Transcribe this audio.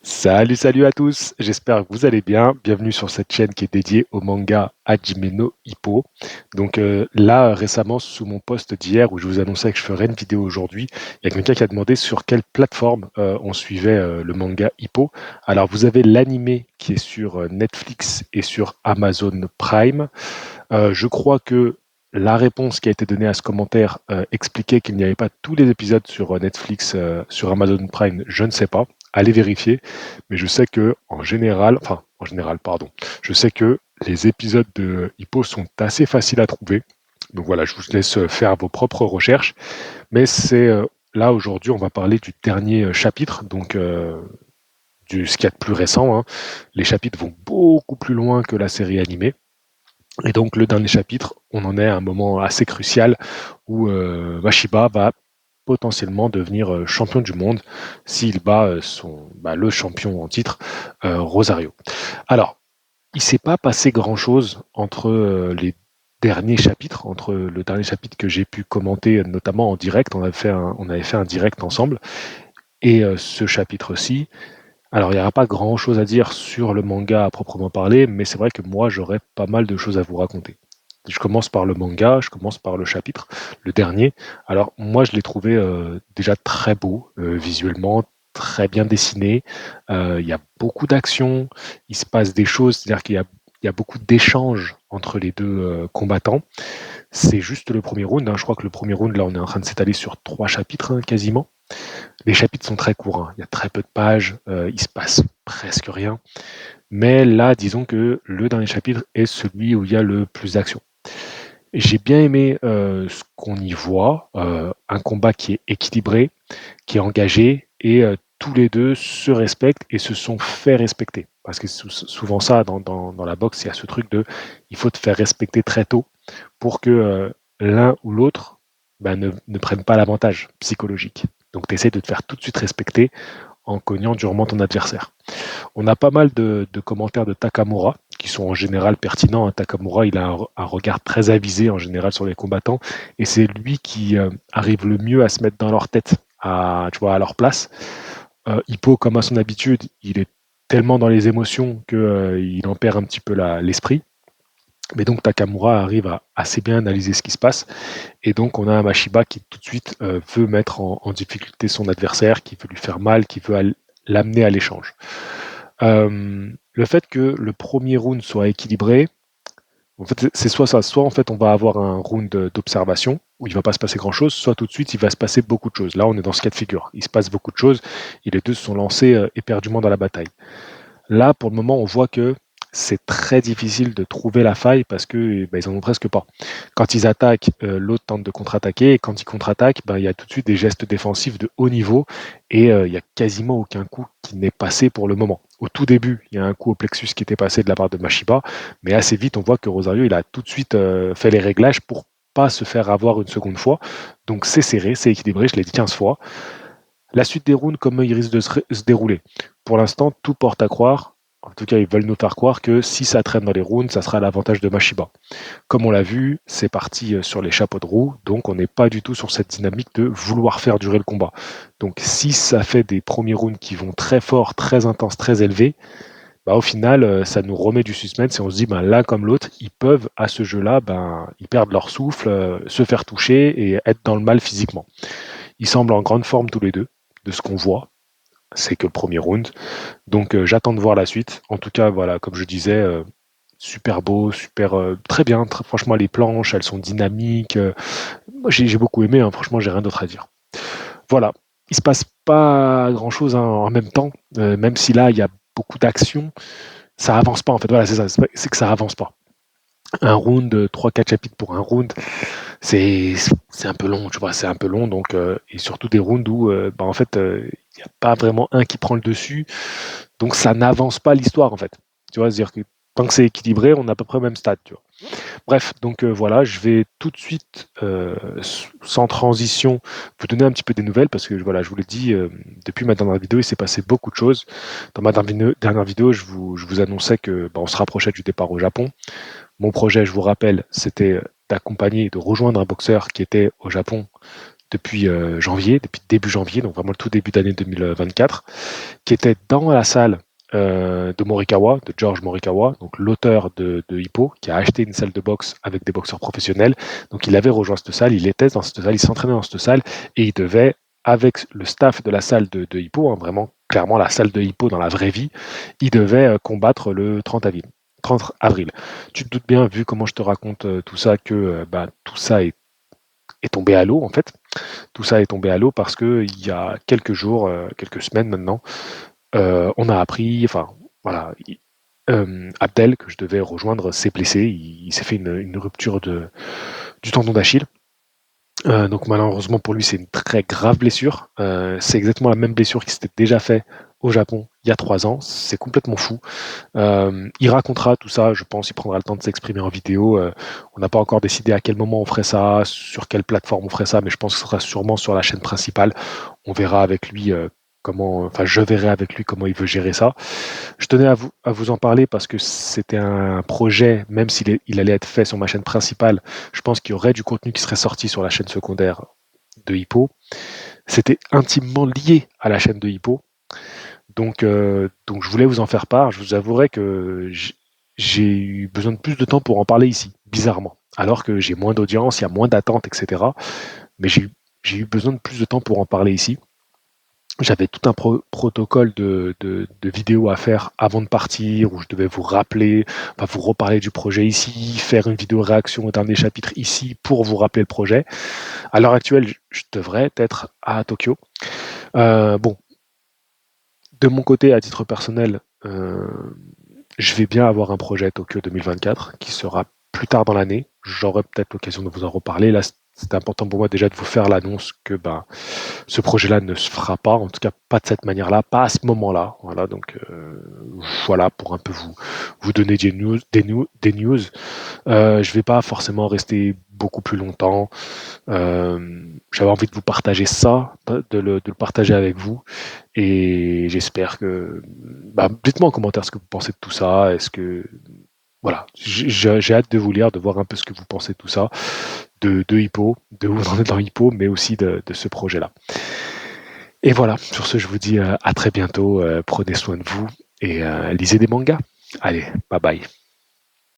Salut à tous, j'espère que vous allez bien. Bienvenue sur cette chaîne qui est dédiée au manga Hajime no Ippo. Donc là, récemment, sous mon post d'hier où je vous annonçais que je ferais une vidéo aujourd'hui, il y a quelqu'un qui a demandé sur quelle plateforme on suivait le manga Hippo. Alors vous avez l'animé qui est sur Netflix et sur Amazon Prime. Je crois que la réponse qui a été donnée à ce commentaire expliquait qu'il n'y avait pas tous les épisodes sur Netflix, sur Amazon Prime, je ne sais pas. Allez vérifier, mais je sais que pardon, je sais que les épisodes de Hippo sont assez faciles à trouver. Donc voilà, je vous laisse faire vos propres recherches. Mais c'est là aujourd'hui, on va parler du dernier chapitre, donc ce qu'il y a de plus récent, hein. Les chapitres vont beaucoup plus loin que la série animée. Et donc le dernier chapitre, on en est à un moment assez crucial où Mashiba va potentiellement devenir champion du monde s'il bat le champion en titre, Rosario. Alors, il ne s'est pas passé grand-chose entre les derniers chapitres, entre le dernier chapitre que j'ai pu commenter notamment en direct, on avait fait un direct ensemble, et ce chapitre-ci. Alors, il n'y aura pas grand-chose à dire sur le manga à proprement parler, mais c'est vrai que moi, j'aurais pas mal de choses à vous raconter. Je commence par le manga, je commence par le chapitre, le dernier. Alors, moi, je l'ai trouvé déjà très beau, visuellement, très bien dessiné. Il y a beaucoup d'action, il se passe des choses, c'est-à-dire qu'il y a beaucoup d'échanges entre les deux combattants. C'est juste le premier round, hein. Je crois que le premier round, là, on est en train de s'étaler sur 3 chapitres, hein, quasiment. Les chapitres sont très courts, hein. Il y a très peu de pages, il se passe presque rien. Mais là, disons que le dernier chapitre est celui où il y a le plus d'action. J'ai bien aimé ce qu'on y voit, un combat qui est équilibré, qui est engagé, et tous les deux se respectent et se sont fait respecter. Parce que souvent ça, dans la boxe, il y a ce truc de il faut te faire respecter très tôt pour que l'un ou l'autre ne prenne pas l'avantage psychologique. Donc tu essaies de te faire tout de suite respecter en cognant durement ton adversaire. On a pas mal de commentaires de Takamura qui sont en général pertinents, hein. Takamura, il a un regard très avisé en général sur les combattants, et c'est lui qui arrive le mieux à se mettre dans leur tête, à leur place. Hippo, comme à son habitude, il est tellement dans les émotions qu'il en perd un petit peu l'esprit. Mais donc Takamura arrive à assez bien analyser ce qui se passe. Et donc on a un Mashiba qui tout de suite veut mettre en difficulté son adversaire, qui veut lui faire mal, qui veut l'amener à l'échange. Le fait que le premier round soit équilibré, en fait, c'est soit ça, soit en fait on va avoir un round d'observation où il va pas se passer grand chose, soit tout de suite il va se passer beaucoup de choses. Là on est dans ce cas de figure, il se passe beaucoup de choses et les deux se sont lancés éperdument dans la bataille. Là pour le moment on voit que c'est très difficile de trouver la faille parce que ils en ont presque pas. Quand ils attaquent, l'autre tente de contre-attaquer, et quand ils contre-attaquent, il y a tout de suite des gestes défensifs de haut niveau, et il y a quasiment aucun coup qui n'est passé pour le moment. Au tout début, il y a un coup au plexus qui était passé de la part de Mashiba, mais assez vite on voit que Rosario il a tout de suite fait les réglages pour pas se faire avoir une seconde fois. Donc c'est serré, c'est équilibré, je l'ai dit 15 fois. La suite des rounds, comment ils risquent de se dérouler? Pour l'instant, tout porte à croire. En tout cas, ils veulent nous faire croire que si ça traîne dans les rounds, ça sera à l'avantage de Mashiba. Comme on l'a vu, c'est parti sur les chapeaux de roue, donc on n'est pas du tout sur cette dynamique de vouloir faire durer le combat. Donc si ça fait des premiers rounds qui vont très fort, très intenses, très élevés, au final, ça nous remet du suspense et on se dit, l'un comme l'autre, ils peuvent, à ce jeu-là, ils perdent leur souffle, se faire toucher et être dans le mal physiquement. Ils semblent en grande forme tous les deux, de ce qu'on voit. C'est que le premier round. Donc j'attends de voir la suite. En tout cas, voilà, comme je disais, super beau, super très bien. Franchement, les planches, elles sont dynamiques. Moi, j'ai beaucoup aimé, hein. Franchement, j'ai rien d'autre à dire. Voilà. Il se passe pas grand chose, hein, en même temps, même si là, il y a beaucoup d'action, ça avance pas en fait. Voilà, c'est ça, c'est que ça avance pas. Un round, 3-4 chapitres pour un round, c'est un peu long, tu vois, c'est un peu long. Donc, et surtout des rounds où, en fait, il n'y a pas vraiment un qui prend le dessus. Donc ça n'avance pas l'histoire en fait. Tu vois, c'est-à-dire que tant que c'est équilibré, on est à peu près au même stade. Tu vois. Bref, donc voilà, je vais tout de suite, sans transition, vous donner un petit peu des nouvelles parce que voilà, je vous l'ai dit, depuis ma dernière vidéo, il s'est passé beaucoup de choses. Dans ma dernière vidéo, je vous annonçais que on se rapprochait du départ au Japon. Mon projet, je vous rappelle, c'était d'accompagner, de rejoindre un boxeur qui était au Japon depuis janvier, depuis début janvier, donc vraiment le tout début d'année 2024, qui était dans la salle de Morikawa, de George Morikawa, donc l'auteur de Hippo, qui a acheté une salle de boxe avec des boxeurs professionnels. Donc il avait rejoint cette salle, il était dans cette salle, il s'entraînait dans cette salle et il devait, avec le staff de la salle de Hippo, hein, vraiment clairement la salle de Hippo dans la vraie vie, il devait combattre le 30 avril. 30 avril. Tu te doutes bien, vu comment je te raconte tout ça, que tout ça est tombé à l'eau en fait. Tout ça est tombé à l'eau parce que il y a quelques jours, quelques semaines maintenant, on a appris, enfin voilà, Abdel, que je devais rejoindre, s'est blessé. Il s'est fait une rupture du tendon d'Achille. Donc malheureusement pour lui, c'est une très grave blessure. C'est exactement la même blessure qui s'était déjà fait au Japon il y a 3 ans. C'est complètement fou. Il racontera tout ça, je pense, il prendra le temps de s'exprimer en vidéo. On n'a pas encore décidé à quel moment on ferait ça, sur quelle plateforme on ferait ça, mais je pense que ce sera sûrement sur la chaîne principale. On verra avec lui je verrai avec lui comment il veut gérer ça. Je tenais à vous en parler parce que c'était un projet, même s'il allait être fait sur ma chaîne principale, je pense qu'il y aurait du contenu qui serait sorti sur la chaîne secondaire de Hippo. C'était intimement lié à la chaîne de Hippo. Donc je voulais vous en faire part. Je vous avouerai que j'ai eu besoin de plus de temps pour en parler ici, bizarrement. Alors que j'ai moins d'audience, il y a moins d'attentes, etc. Mais j'ai eu besoin de plus de temps pour en parler ici. J'avais tout un protocole de vidéos à faire avant de partir, où je devais vous rappeler, vous reparler du projet ici, faire une vidéo réaction au dernier chapitre ici pour vous rappeler le projet. À l'heure actuelle, je devrais être à Tokyo. Bon, de mon côté, à titre personnel, je vais bien avoir un projet Tokyo 2024 qui sera plus tard dans l'année. J'aurai peut-être l'occasion de vous en reparler. Là, c'est important pour moi déjà de vous faire l'annonce que ce projet-là ne se fera pas, en tout cas pas de cette manière-là, pas à ce moment-là. Voilà, donc voilà, pour un peu vous donner des news. Je vais pas forcément rester beaucoup plus longtemps. J'avais envie de vous partager ça, de le partager avec vous, et j'espère que... dites-moi en commentaire ce que vous pensez de tout ça. Est-ce que... Voilà, j'ai hâte de vous lire, de voir un peu ce que vous pensez de tout ça, de Hippo, de où vous en êtes dans Hippo, mais aussi de ce projet-là. Et voilà, sur ce, je vous dis à très bientôt, prenez soin de vous et lisez des mangas. Allez, bye bye.